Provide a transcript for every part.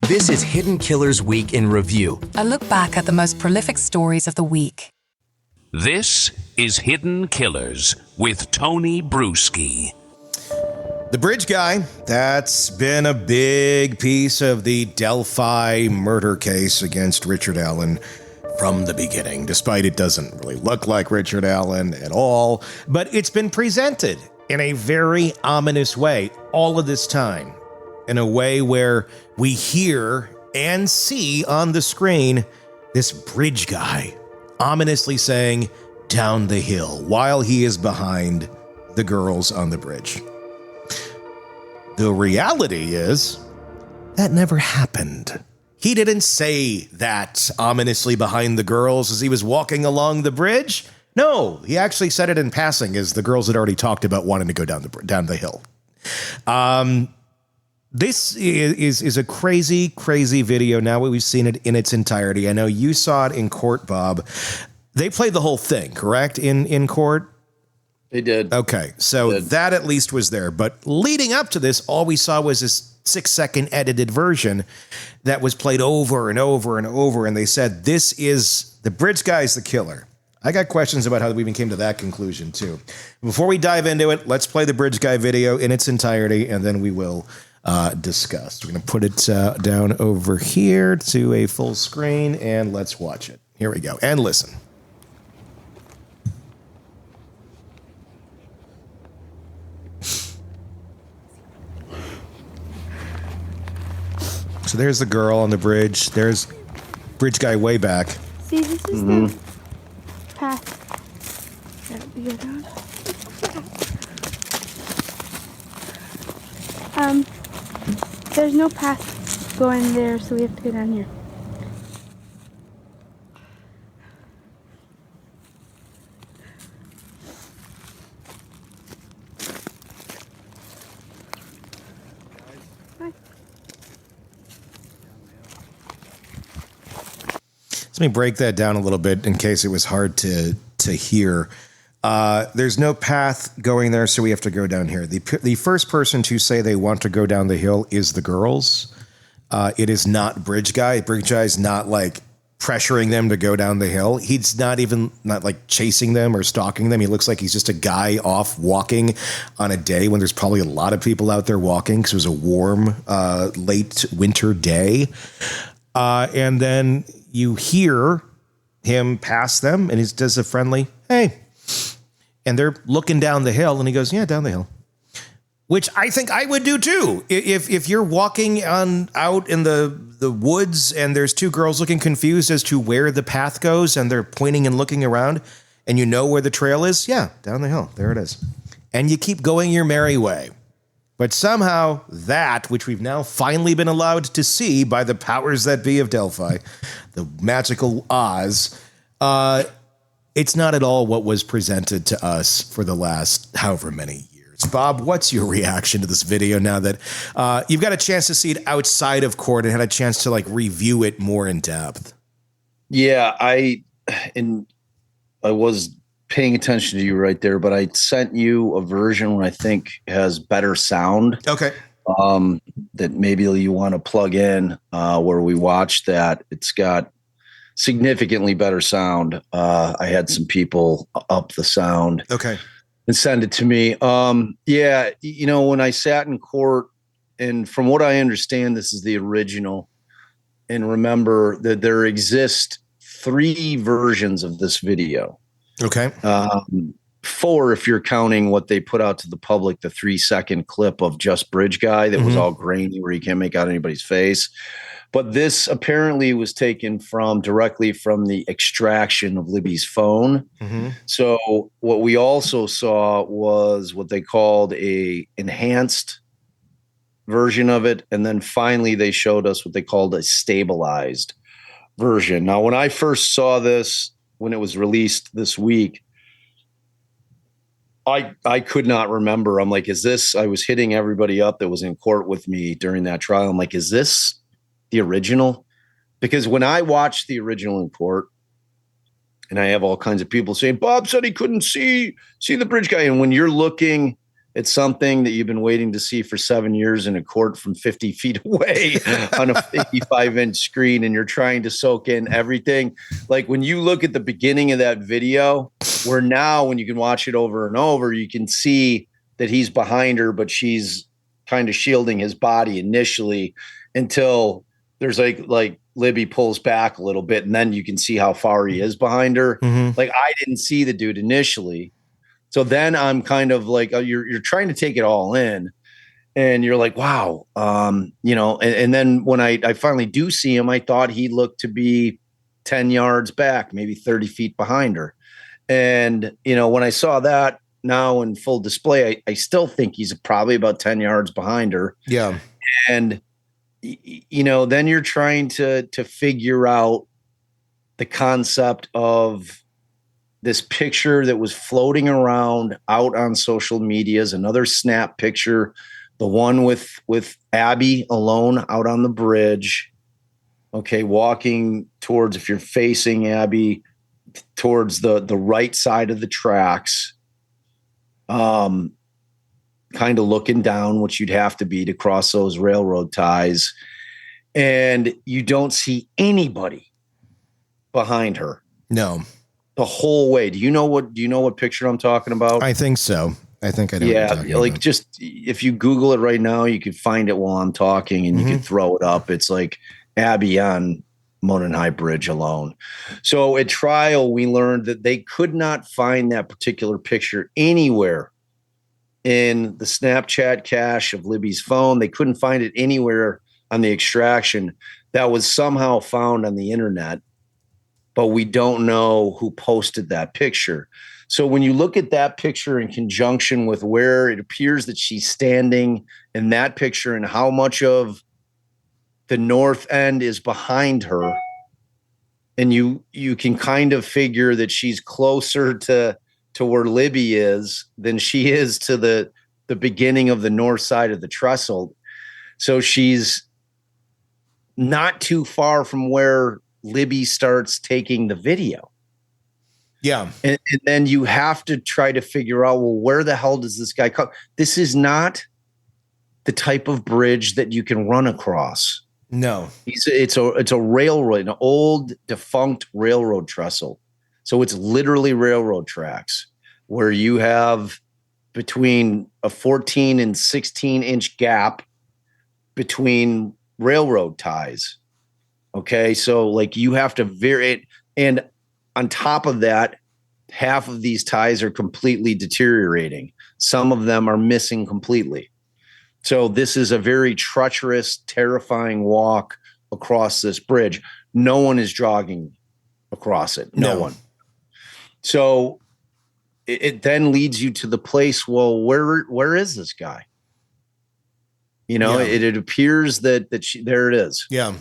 This is Hidden Killers Week in Review. A look back at the most prolific stories of the week. This is Hidden Killers with Tony Brueski. The bridge guy, that's been a big piece of the Delphi murder case against Richard Allen from the beginning, despite it doesn't really look like Richard Allen at all. But it's been presented in a very ominous way all of this time, in a way where we hear and see on the screen this bridge guy ominously saying, "Down the hill," while he is behind the girls on the bridge. The reality is that never happened. He didn't say that ominously behind the girls as he was walking along the bridge. No, he actually said it in passing as the girls had already talked about wanting to go down the hill. This is a crazy, crazy video now that we've seen it in its entirety. I know you saw it in court, Bob. They played the whole thing, correct, in court? They did. Okay, so that at least was there. But leading up to this, all we saw was this 6-second edited version that was played over and over and over. And they said, this is the bridge guy's the killer. I got questions about how we even came to that conclusion, too. Before we dive into it, let's play the bridge guy video in its entirety, and then we will discuss. We're going to put it down over here to a full screen, and let's watch it. Here we go. And listen. So there's the girl on the bridge. There's bridge guy way back. See, this is the path that we go down. There's no path going there, so we have to go down here. Let me break that down a little bit in case it was hard to hear. There's no path going there, so we have to go down here. The first person to say they want to go down the hill is the girls. It is not Bridge Guy. Bridge Guy is not like pressuring them to go down the hill. He's not like chasing them or stalking them. He looks like he's just a guy off walking on a day when there's probably a lot of people out there walking because it was a warm, late winter day. And then you hear him pass them, and he does a friendly, "Hey." And they're looking down the hill, and he goes, "Yeah, down the hill." Which I think I would do too. If you're walking out in the woods and there's two girls looking confused as to where the path goes and they're pointing and looking around and you know where the trail is, yeah, down the hill. There it is. And you keep going your merry way. But somehow that, which we've now finally been allowed to see by the powers that be of Delphi, the magical Oz, it's not at all what was presented to us for the last however many years. Bob, what's your reaction to this video now that you've got a chance to see it outside of court and had a chance to like review it more in depth? Yeah, I was paying attention to you right there, but I sent you a version I think has better sound. Okay. That maybe you want to plug in where we watched that. It's got significantly better sound. I had some people up the sound. Okay. And send it to me. Yeah, when I sat in court, and from what I understand, this is the original. And remember that there exist 3 versions of this video. Okay. 4 if you're counting what they put out to the public, the 3-second clip of just Bridge Guy that was all grainy where you can't make out anybody's face. But this apparently was taken directly from the extraction of Libby's phone. So what we also saw was what they called a enhanced version of it. And then finally they showed us what they called a stabilized version. Now, when I first saw this, when it was released this week, I could not remember. I'm like, I was hitting everybody up that was in court with me during that trial. I'm like, is this the original? Because when I watched the original in court, and I have all kinds of people saying, Bob said he couldn't see the Bridge Guy. And when you're looking It's something that you've been waiting to see for 7 years in a court from 50 feet away on a 55-inch screen, and you're trying to soak in everything. Like when you look at the beginning of that video, where now when you can watch it over and over, you can see that he's behind her, but she's kind of shielding his body initially until there's like Libby pulls back a little bit, and then you can see how far he is behind her. Mm-hmm. Like I didn't see the dude initially. So then I'm kind of like, you're trying to take it all in, and you're like, wow, and then when I finally do see him, I thought he looked to be 10 yards back, maybe 30 feet behind her. And, when I saw that now in full display, I still think he's probably about 10 yards behind her. Yeah. And, then you're trying to figure out the concept of this picture that was floating around out on social media is another snap picture, the one with Abby alone out on the bridge. Okay, walking towards, if you're facing Abby, towards the right side of the tracks, kind of looking down, which you'd have to be to cross those railroad ties, and you don't see anybody behind her. No. The whole way. Do you know what picture I'm talking about? I think so. I think I know. Yeah, what you're talking about. just if you Google it right now, you can find it while I'm talking, and you can throw it up. It's like Abby on Monon High Bridge alone. So at trial, we learned that they could not find that particular picture anywhere in the Snapchat cache of Libby's phone. They couldn't find it anywhere on the extraction. That was somehow found on the internet, but we don't know who posted that picture. So when you look at that picture in conjunction with where it appears that she's standing in that picture and how much of the north end is behind her, and you can kind of figure that she's closer to where Libby is than she is to the beginning of the north side of the trestle. So she's not too far from where Libby starts taking the video. Yeah. And then you have to try to figure out, well, where the hell does this guy come? This is not the type of bridge that you can run across. No. It's a railroad, an old defunct railroad trestle. So it's literally railroad tracks where you have between a 14 and 16-inch gap between railroad ties. Okay, so like you have to vary it. And on top of that, half of these ties are completely deteriorating. Some of them are missing completely. So this is a very treacherous, terrifying walk across this bridge. No one is jogging across it. No one. So it then leads you to the place, well, where is this guy? It appears that there it is. Yeah.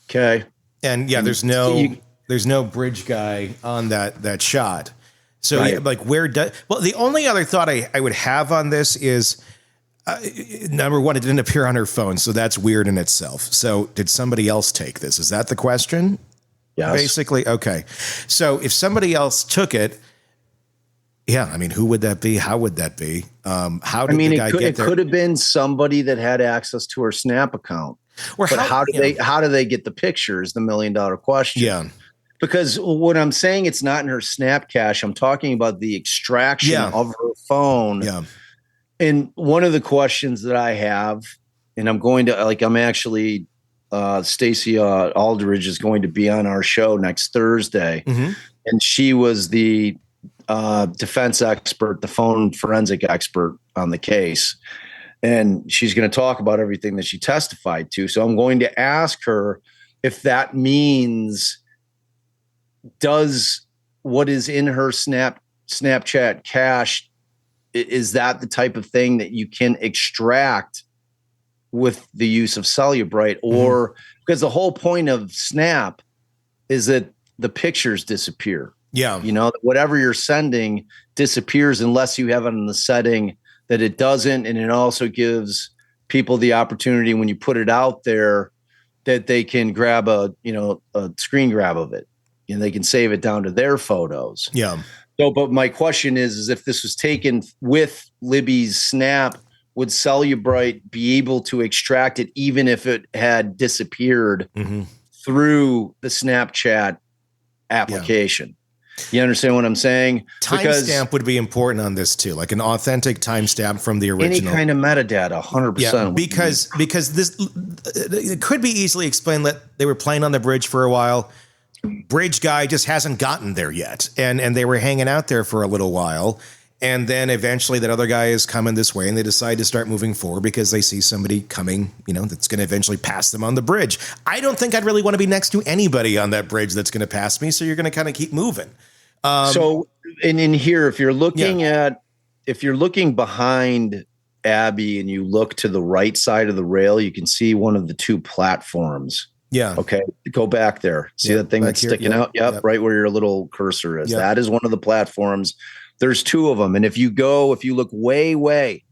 Okay. And yeah, there's no bridge guy on that shot. So right. Yeah, like the only other thought I would have on this is, number one, it didn't appear on her phone. So that's weird in itself. So did somebody else take this? Is that the question? Yes. Basically. Okay. So if somebody else took it, yeah, I mean, who would that be? How would that be? How did the guy get there? It could have been somebody that had access to her Snap account. Or but how do they get the picture is the $1 million question. Yeah. Because when I'm saying it's not in her Snap cache, I'm talking about the extraction of her phone. Yeah. And one of the questions that I have, and I'm actually Stacey Aldridge is going to be on our show next Thursday. Mm-hmm. And she was the defense expert, the phone forensic expert on the case. And she's going to talk about everything that she testified to. So I'm going to ask her if that means, does what is in her Snapchat cache, is that the type of thing that you can extract with the use of Cellubrite? Or because the whole point of Snap is that the pictures disappear. Yeah. Whatever you're sending disappears unless you have it in the setting that it doesn't. And it also gives people the opportunity when you put it out there that they can grab a screen grab of it and they can save it down to their photos. Yeah. So, but my question is if this was taken with Libby's snap, would Cellubrite be able to extract it even if it had disappeared through the Snapchat application? You understand what I'm saying? Timestamp would be important on this too, like an authentic timestamp from the original. Any kind of metadata, 100%. Yeah, because this it could be easily explained that they were playing on the bridge for a while. Bridge guy just hasn't gotten there yet, and they were hanging out there for a little while, and then eventually that other guy is coming this way, and they decide to start moving forward because they see somebody coming, that's going to eventually pass them on the bridge. I don't think I'd really want to be next to anybody on that bridge that's going to pass me, so you're going to kind of keep moving. So in here, if you're looking behind Abby and you look to the right side of the rail, you can see one of the two platforms. Yeah. Okay. Go back there. See that thing that's sticking out? Yep. Right where your little cursor is. Yep. That is one of the platforms. There's two of them. And if you look way, way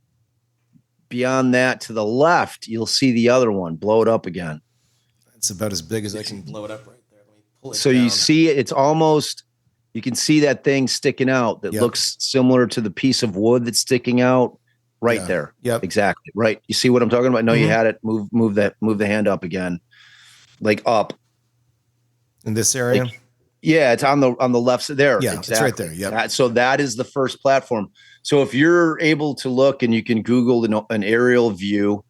beyond that to the left, you'll see the other one. Blow it up again. It's about as big as I can blow it up right there. Let me pull it so down. You see it. It's almost, you can see that thing sticking out that looks similar to the piece of wood that's sticking out right there. Yep. Exactly. Right. You see what I'm talking about? No, you had it. Move the hand up again. Like up. In this area? It's on the left side there. Yeah, exactly. it's right there. Yeah. So that is the first platform. So if you're able to look and you can Google an aerial view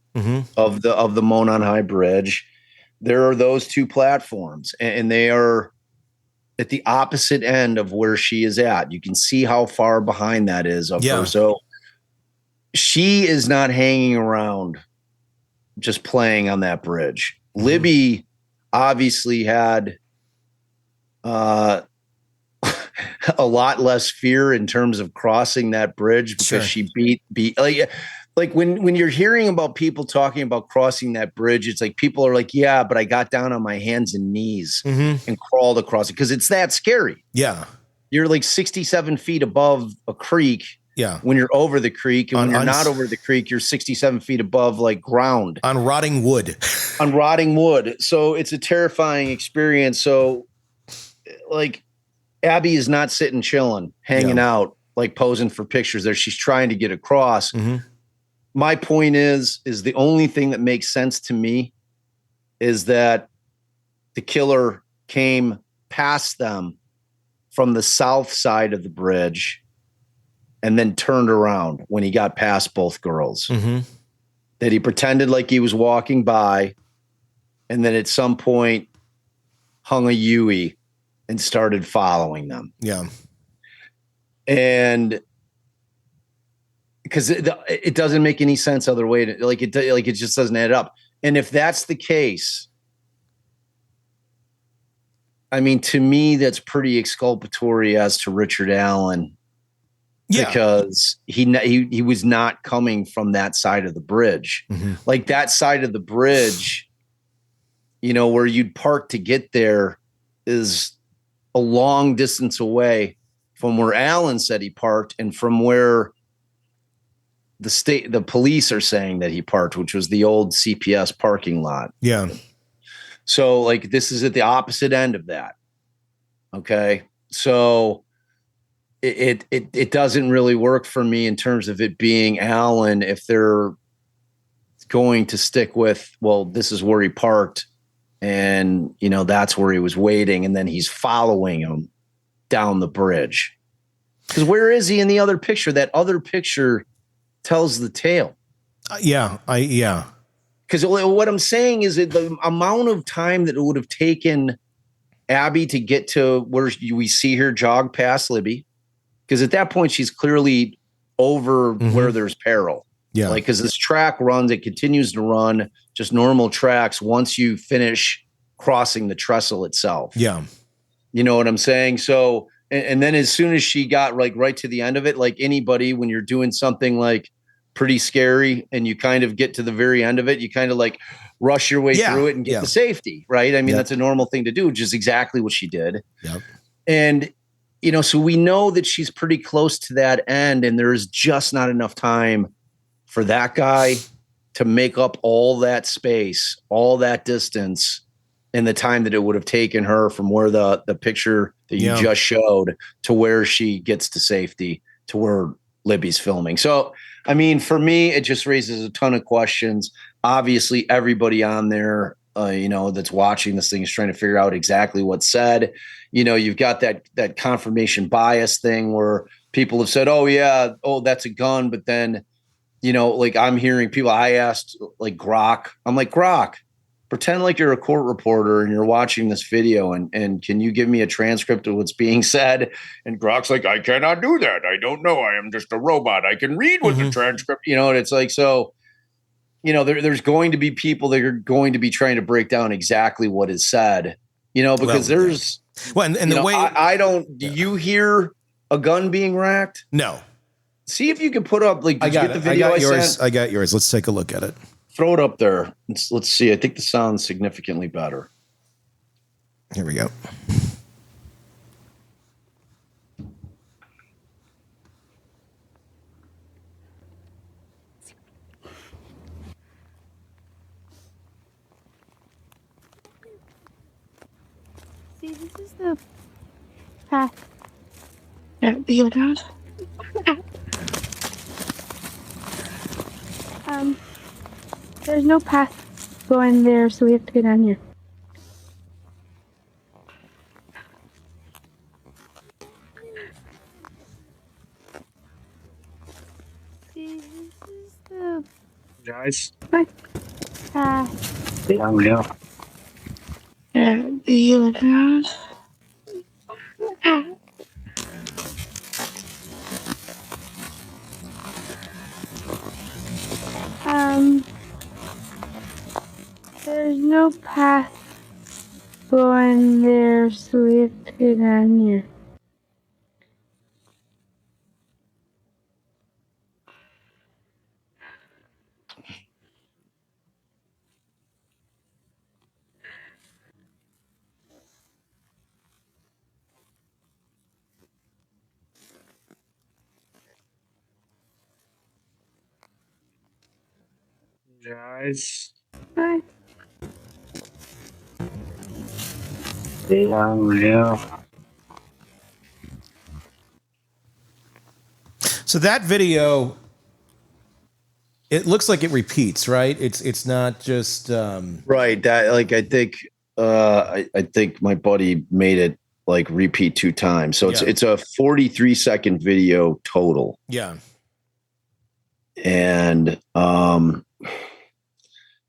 of the Monon High Bridge, there are those two platforms, and they are at the opposite end of where she is at. You can see how far behind that is of her. So she is not hanging around just playing on that bridge. Libby obviously had a lot less fear in terms of crossing that bridge because she beat like when you're hearing about people talking about crossing that bridge, it's like people are like, yeah, but I got down on my hands and knees and crawled across it because it's that scary. Yeah. You're like 67 feet above a creek. Yeah. When you're over the creek, and when you're not over the creek, you're 67 feet above like ground. On rotting wood. On rotting wood. So it's a terrifying experience. So like Abby is not sitting chilling, hanging out, like posing for pictures there. She's trying to get across. My point is the only thing that makes sense to me is that the killer came past them from the south side of the bridge and then turned around when he got past both girls. That he pretended like he was walking by and then at some point hung a Yui and started following them. Yeah. And because it doesn't make any sense other way to it just doesn't add up. And if that's the case, I mean, to me, that's pretty exculpatory as to Richard Allen. Yeah. Because he was not coming from that side of the bridge. Like that side of the bridge, where you'd park to get there is a long distance away from where Allen said he parked and from where the police are saying that he parked, which was the old CPS parking lot. Yeah. So like this is at the opposite end of that. Okay. So it doesn't really work for me in terms of it being Allen if they're going to stick with, well, this is where he parked and that's where he was waiting and then he's following him down the bridge. Because where is he in the other picture? That other picture tells the tale. Because what I'm saying is that the amount of time that it would have taken Abby to get to where we see her jog past Libby, because at that point she's clearly over where there's peril. Yeah, like because this track runs, it continues to run just normal tracks once you finish crossing the trestle itself. Yeah, you know what I'm saying. So, and then as soon as she got like right to the end of it, like anybody, when you're doing something like pretty scary and you kind of get to the very end of it, you kind of like rush your way through it and get to safety, right? I mean, that's a normal thing to do, which is exactly what she did. Yep. And, so we know that she's pretty close to that end and there's just not enough time for that guy to make up all that space, all that distance in the time that it would have taken her from where the picture that you just showed to where she gets to safety, to where Libby's filming. So, I mean, for me, it just raises a ton of questions. Obviously, everybody on there, that's watching this thing is trying to figure out exactly what's said. You've got that confirmation bias thing where people have said, oh, that's a gun. But then, like I'm hearing people, I asked like Grok, I'm like, Grok, pretend like you're a court reporter and you're watching this video and can you give me a transcript of what's being said? And Grok's like, I cannot do that. I don't know. I am just a robot. I can read what the transcript, and it's like, so, there's going to be people that are going to be trying to break down exactly what is said, because there's, and the way I don't, do you hear a gun being racked? No. See if you can put up, like, I got you get the video I got yours. Let's take a look at it. Throw it up there. Let's see. I think the sound's significantly better. Here we go. See, this is the path. The other. There's no path going there, so we have to go down here. See, this is the Guys. path. The other. There's no path going there, so we have to go down here. Guys. Bye. So that video, it looks like it repeats, right? It's not just Right. That, like, I think I think my buddy made it like repeat 2 times. So it's a 43-second video total. Yeah. And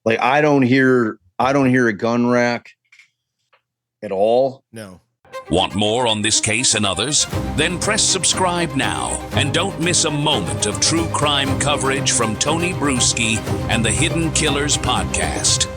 like I don't hear a gun rack at all. No. Want more on this case and others? Then press subscribe now and don't miss a moment of true crime coverage from Tony Brueski and the Hidden Killers podcast.